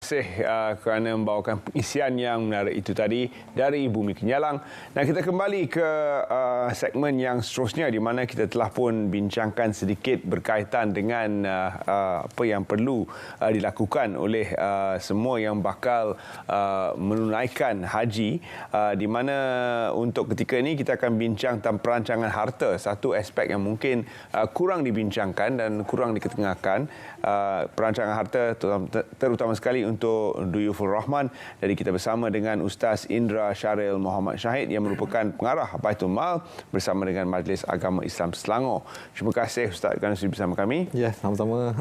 kasih kerana membawakan pengisian yang menarik itu tadi dari Bumi Kenyalang. Dan kita kembali ke segmen yang seterusnya di mana kita telah pun bincangkan sedikit berkaitan dengan apa yang perlu dilakukan oleh semua yang bakal menunaikan haji, di mana untuk ketika ini kita akan bincang tentang perancangan harta, satu aspek yang mungkin kurang dibincangkan dan kurang diketengahkan. Perancangan harta terutama sekali untuk Duyufur Rahman. Jadi kita bersama dengan Ustaz Indra Syaril Muhammad Syahid yang merupakan pengarah Baitul Mal bersama dengan Majlis Agama Islam Selangor. Terima kasih Ustaz kerana sudi bersama kami. Ya, sama-sama.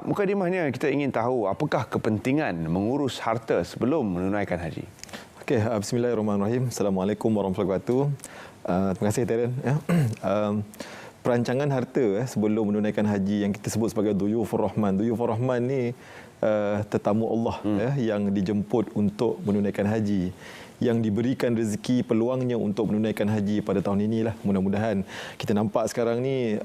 Mukadimahnya kita ingin tahu apakah kepentingan mengurus harta sebelum menunaikan haji. Okey, bismillahirrahmanirrahim. Assalamualaikum warahmatullahi wabarakatuh. Terima kasih Terence. Perancangan harta sebelum menunaikan haji yang kita sebut sebagai Duyufur Rahman. Duyufur Rahman ni tetamu Allah yang dijemput untuk menunaikan haji, yang diberikan rezeki peluangnya untuk menunaikan haji pada tahun inilah. Mudah-mudahan kita nampak sekarang ni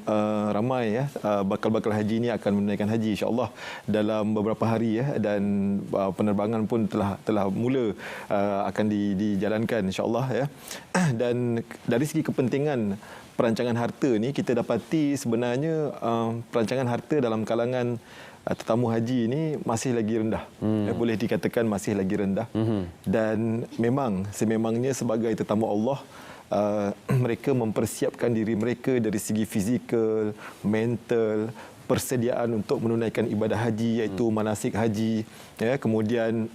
ramai bakal-bakal haji ni akan menunaikan haji insya-Allah dalam beberapa hari dan penerbangan pun telah mula akan dijalankan insya-Allah Dan dari segi kepentingan perancangan harta ni kita dapati sebenarnya perancangan harta dalam kalangan tetamu haji ini masih lagi rendah. Boleh dikatakan masih lagi rendah. Dan sememangnya sebagai tetamu Allah, mereka mempersiapkan diri mereka dari segi fizikal, mental, persediaan untuk menunaikan ibadah haji iaitu manasik haji, kemudian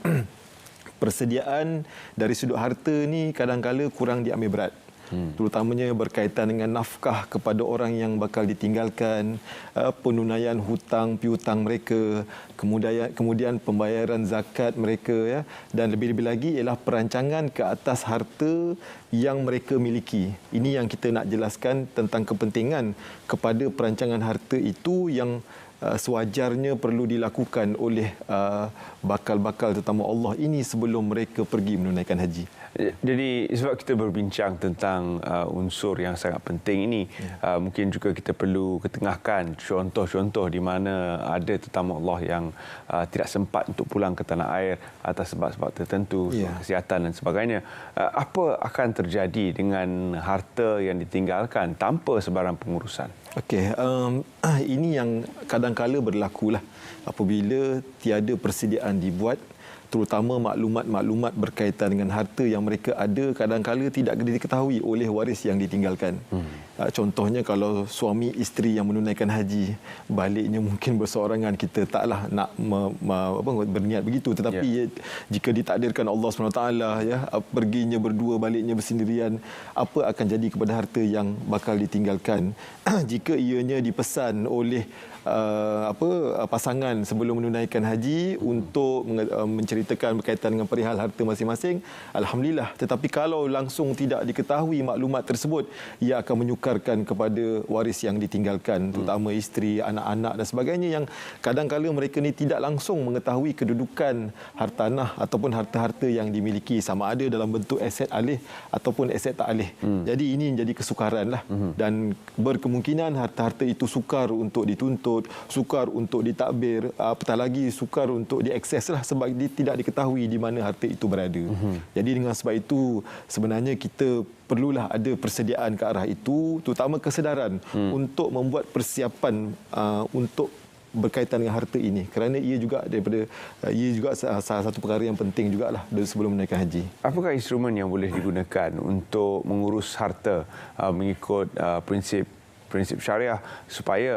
persediaan dari sudut harta ni kadang-kala kurang diambil berat. Terutamanya berkaitan dengan nafkah kepada orang yang bakal ditinggalkan, penunaian hutang piutang mereka, kemudian pembayaran zakat mereka dan lebih-lebih lagi ialah perancangan ke atas harta yang mereka miliki. Ini yang kita nak jelaskan tentang kepentingan kepada perancangan harta itu yang sewajarnya perlu dilakukan oleh bakal-bakal tetamu Allah ini sebelum mereka pergi menunaikan haji. Jadi sebab kita berbincang tentang unsur yang sangat penting ini, mungkin juga kita perlu ketengahkan contoh-contoh di mana ada tetamu Allah yang tidak sempat untuk pulang ke tanah air atas sebab-sebab tertentu, kesihatan dan sebagainya. Apa akan terjadi dengan harta yang ditinggalkan tanpa sebarang pengurusan? Okey, ini yang kadang-kala berlakulah apabila tiada persediaan dibuat, terutama maklumat-maklumat berkaitan dengan harta yang mereka ada kadang-kala tidak diketahui oleh waris yang ditinggalkan. Contohnya kalau suami isteri yang menunaikan haji, baliknya mungkin berseorangan, kita taklah nak berniat begitu, tetapi jika ditakdirkan Allah SWT perginya berdua baliknya bersendirian, apa akan jadi kepada harta yang bakal ditinggalkan jika ianya dipesan oleh pasangan sebelum menunaikan haji untuk menceritakan berkaitan dengan perihal harta masing-masing, alhamdulillah. Tetapi kalau langsung tidak diketahui maklumat tersebut, ia akan menyukarkan kepada waris yang ditinggalkan, terutama isteri, anak-anak dan sebagainya, yang kadang-kala mereka ni tidak langsung mengetahui kedudukan hartanah ataupun harta-harta yang dimiliki, sama ada dalam bentuk aset alih ataupun aset tak alih. Jadi ini menjadi kesukaranlah, dan berkemungkinan harta-harta itu sukar untuk dituntut, sukar untuk ditadbir, apatah lagi sukar untuk diakseslah sebab tidak diketahui di mana harta itu berada. Jadi dengan sebab itu sebenarnya kita perlulah ada persediaan ke arah itu, terutama kesedaran untuk membuat persiapan untuk berkaitan dengan harta ini, kerana ia juga salah satu perkara yang penting jugalah sebelum menaikkan haji. Apakah instrumen yang boleh digunakan untuk mengurus harta mengikut prinsip syariah supaya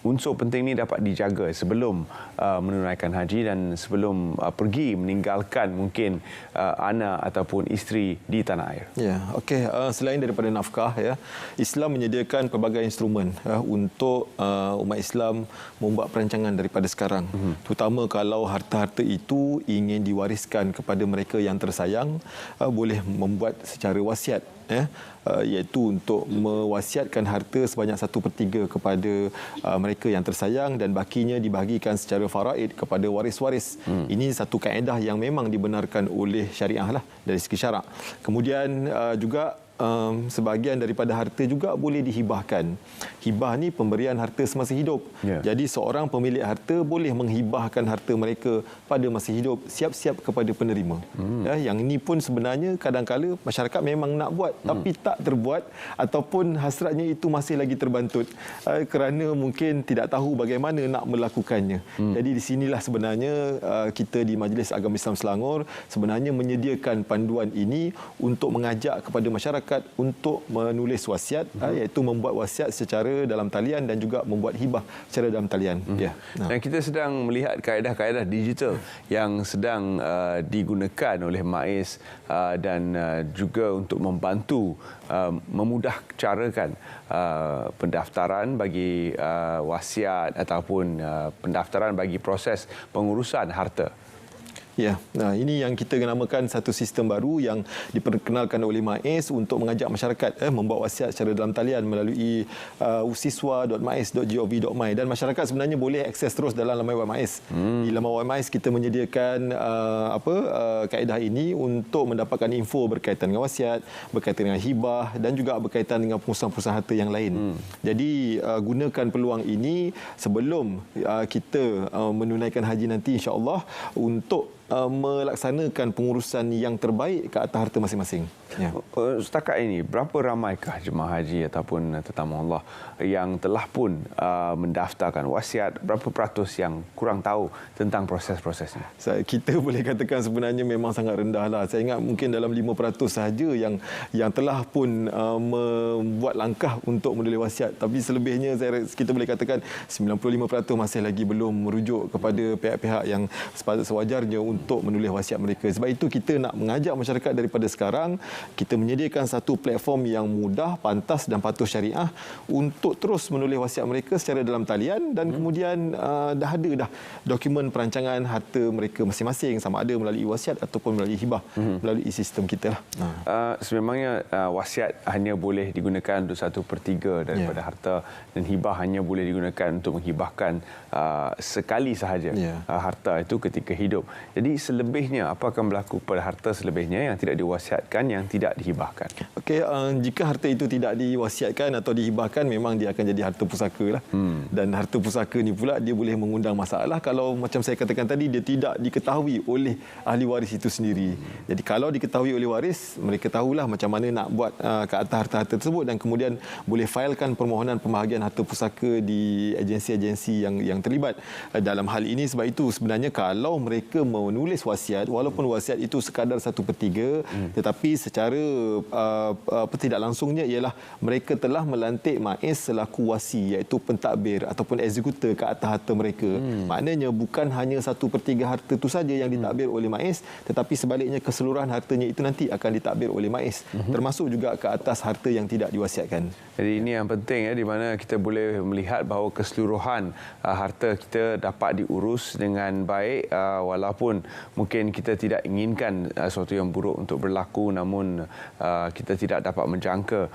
unsur penting ini dapat dijaga sebelum menunaikan haji dan sebelum pergi meninggalkan mungkin anak ataupun isteri di tanah air? Okey. Selain daripada nafkah, Islam menyediakan pelbagai instrumen untuk umat Islam membuat perancangan daripada sekarang. Terutama kalau harta-harta itu ingin diwariskan kepada mereka yang tersayang, boleh membuat secara wasiat, iaitu untuk mewasiatkan harta sebanyak 1/3 kepada mereka yang tersayang dan bakinya dibahagikan secara faraid kepada waris-waris. Ini satu kaedah yang memang dibenarkan oleh syariah lah dari segi syarak. Kemudian juga sebahagian daripada harta juga boleh dihibahkan. Hibah ni pemberian harta semasa hidup. Jadi seorang pemilik harta boleh menghibahkan harta mereka pada masa hidup, siap-siap kepada penerima. Yang ini pun sebenarnya kadang-kala masyarakat memang nak buat tapi tak terbuat, ataupun hasratnya itu masih lagi terbantut kerana mungkin tidak tahu bagaimana nak melakukannya. Jadi di sinilah sebenarnya kita di Majlis Agama Islam Selangor sebenarnya menyediakan panduan ini untuk mengajak kepada masyarakat untuk menulis wasiat, iaitu membuat wasiat secara dalam talian dan juga membuat hibah secara dalam talian. Dan kita sedang melihat kaedah-kaedah digital yang sedang digunakan oleh MAIS dan juga untuk membantu memudah carakan pendaftaran bagi wasiat ataupun pendaftaran bagi proses pengurusan harta. Ya, nah ini yang kita namakan satu sistem baru yang diperkenalkan oleh MAIS untuk mengajak masyarakat membuat wasiat secara dalam talian melalui siswa.mais.gov.my, dan masyarakat sebenarnya boleh akses terus dalam laman web MAIS. Di laman web MAIS kita menyediakan kaedah ini untuk mendapatkan info berkaitan dengan wasiat, berkaitan dengan hibah dan juga berkaitan dengan pengurusan-pengurusan harta yang lain. Jadi gunakan peluang ini sebelum kita menunaikan haji nanti, insya-Allah, untuk melaksanakan pengurusan yang terbaik ke atas harta masing-masing. Setakat ini, berapa ramaikah jemaah haji ataupun tetamu Allah yang telah pun mendaftarkan wasiat? Berapa peratus yang kurang tahu tentang proses-prosesnya? Kita boleh katakan sebenarnya memang sangat rendah lah. Saya ingat mungkin dalam 5% sahaja yang telah pun membuat langkah untuk menulis wasiat. Tapi selebihnya kita boleh katakan 95% masih lagi belum merujuk kepada pihak-pihak yang sewajarnya untuk menulis wasiat mereka. Sebab itu kita nak mengajak masyarakat daripada sekarang, kita menyediakan satu platform yang mudah, pantas dan patuh syariah untuk terus menulis wasiat mereka secara dalam talian, dan kemudian dah ada dokumen perancangan harta mereka masing-masing, sama ada melalui wasiat ataupun melalui hibah, melalui sistem kita lah. Sememangnya wasiat hanya boleh digunakan untuk 1/3 daripada harta, dan hibah hanya boleh digunakan untuk menghibahkan sekali sahaja harta itu ketika hidup. Jadi selebihnya, apa akan berlaku pada harta selebihnya yang tidak diwasiatkan, yang tidak dihibahkan? Okey, jika harta itu tidak diwasiatkan atau dihibahkan, memang dia akan jadi harta pusaka lah. Dan harta pusaka ni pula dia boleh mengundang masalah kalau macam saya katakan tadi, dia tidak diketahui oleh ahli waris itu sendiri. Jadi kalau diketahui oleh waris, mereka tahulah macam mana nak buat ke atas harta-harta tersebut, dan kemudian boleh failkan permohonan pembahagian harta pusaka di agensi-agensi yang terlibat dalam hal ini. Sebab itu sebenarnya kalau mereka menulis wasiat, walaupun wasiat itu sekadar 1/3, tetapi secara tidak langsungnya ialah mereka telah melantik MAIS selaku wasi, iaitu pentadbir ataupun eksekutor ke atas harta mereka. Maknanya bukan hanya 1/3 harta itu saja yang ditadbir oleh MAIS, tetapi sebaliknya keseluruhan hartanya itu nanti akan ditadbir oleh MAIS, termasuk juga ke atas harta yang tidak diwasiatkan. Jadi ini yang penting, di mana kita boleh melihat bahawa keseluruhan harta kita dapat diurus dengan baik, walaupun mungkin kita tidak inginkan sesuatu yang buruk untuk berlaku, namun kita tidak dapat menjangka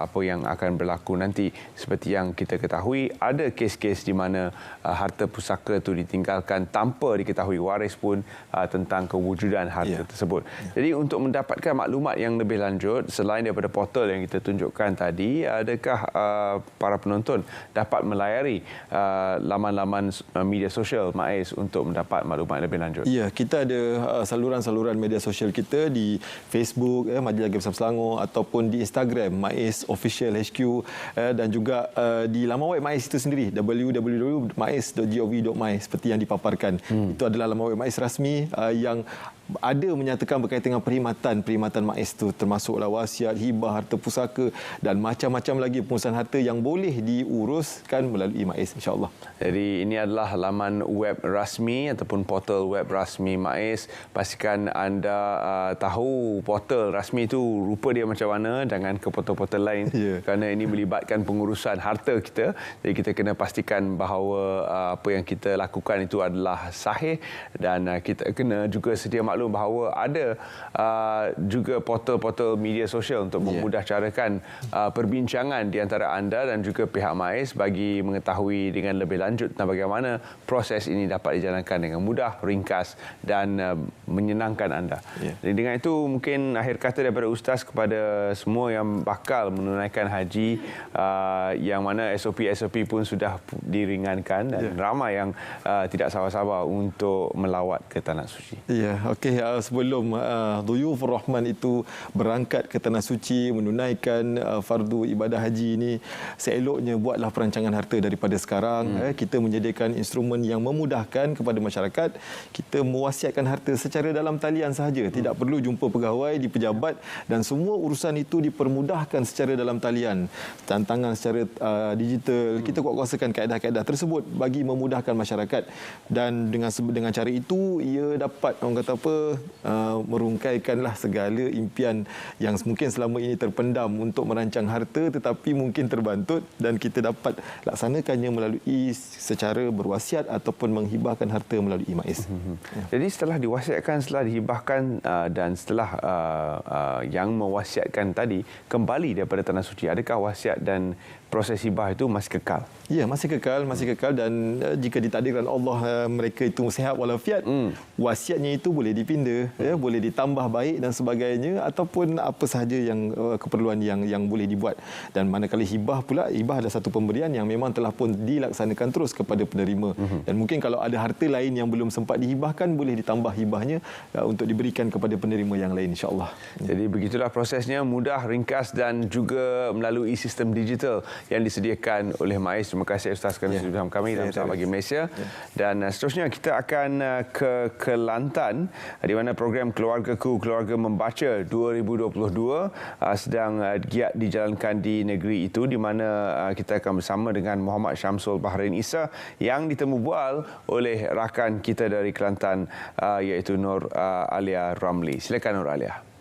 apa yang akan berlaku nanti. Seperti yang kita ketahui, ada kes-kes di mana harta pusaka itu ditinggalkan tanpa diketahui waris pun tentang kewujudan harta tersebut. Jadi untuk mendapatkan maklumat yang lebih lanjut, selain daripada portal yang kita tunjukkan tadi, adakah para penonton dapat melayari laman-laman media sosial MAIS untuk mendapat maklumat lebih lanjut? Ya, kita ada saluran-saluran media sosial kita di Facebook Majlis Agama Islam Selangor, ataupun di Instagram MAIS Official HQ, dan juga di laman web MAIS itu sendiri, www.mais.gov.my, seperti yang dipaparkan. Itu adalah laman web MAIS rasmi yang ada menyatakan berkaitan dengan perkhidmatan MAIS itu, termasuklah wasiat, hibah, harta pusaka dan macam-macam lagi pengurusan harta yang boleh diuruskan melalui MAIS, insya-Allah. Jadi ini adalah laman web rasmi ataupun portal web rasmi MAIS. Pastikan anda tahu portal rasmi itu rupa dia macam mana, jangan ke portal-portal lain, kerana ini melibatkan pengurusan harta kita. Jadi kita kena pastikan bahawa apa yang kita lakukan itu adalah sahih, dan kita kena juga sedia maklum maklum bahawa ada juga portal-portal media sosial untuk memudahcarakan perbincangan di antara anda dan juga pihak MAIS bagi mengetahui dengan lebih lanjut tentang bagaimana proses ini dapat dijalankan dengan mudah, ringkas dan menyenangkan anda. Jadi dengan itu mungkin akhir kata daripada Ustaz kepada semua yang bakal menunaikan haji, yang mana SOP-SOP pun sudah diringankan dan ramai yang tidak sabar-sabar untuk melawat ke Tanah Suci. Ya, okey. Sebelum Duyufur Rahman itu berangkat ke Tanah Suci menunaikan fardu ibadah haji ini, seeloknya buatlah perancangan harta daripada sekarang. Kita menyediakan instrumen yang memudahkan kepada masyarakat. Kita mewasiatkan harta secara dalam talian sahaja. Tidak perlu jumpa pegawai di pejabat dan semua urusan itu dipermudahkan secara dalam talian. Tantangan secara digital. Kita kuatkuasakan kaedah-kaedah tersebut bagi memudahkan masyarakat, dan dengan cara itu ia dapat orang kata apa, merungkaikanlah segala impian yang mungkin selama ini terpendam untuk merancang harta tetapi mungkin terbantut, dan kita dapat laksanakannya melalui secara berwasiat ataupun menghibahkan harta melalui MAIS. Jadi setelah diwasiatkan, setelah dihibahkan dan setelah yang mewasiatkan tadi kembali daripada Tanah Suci, adakah wasiat dan proses hibah itu masih kekal? Ya, masih kekal, dan jika ditakdirkan Allah mereka itu sihat walafiat, wasiatnya itu boleh dipinda, boleh ditambah baik dan sebagainya, ataupun apa sahaja yang keperluan yang boleh dibuat. Dan manakala hibah pula, hibah adalah satu pemberian yang memang telah pun dilaksanakan terus kepada penerima. Dan mungkin kalau ada harta lain yang belum sempat dihibahkan, boleh ditambah hibahnya untuk diberikan kepada penerima yang lain, insya-Allah. Jadi begitulah prosesnya, mudah, ringkas dan juga melalui sistem digital yang disediakan oleh MAIS. Terima kasih Ustaz kerana sudi bersama kami dalam Selamat Pagi Malaysia. Dan seterusnya kita akan ke Kelantan, di mana program Keluargaku Keluarga Membaca 2022 sedang giat dijalankan di negeri itu, di mana kita akan bersama dengan Muhammad Syamsul Bahrain Isa yang ditemu bual oleh rakan kita dari Kelantan, iaitu Nur Alia Ramli. Silakan Nur Alia.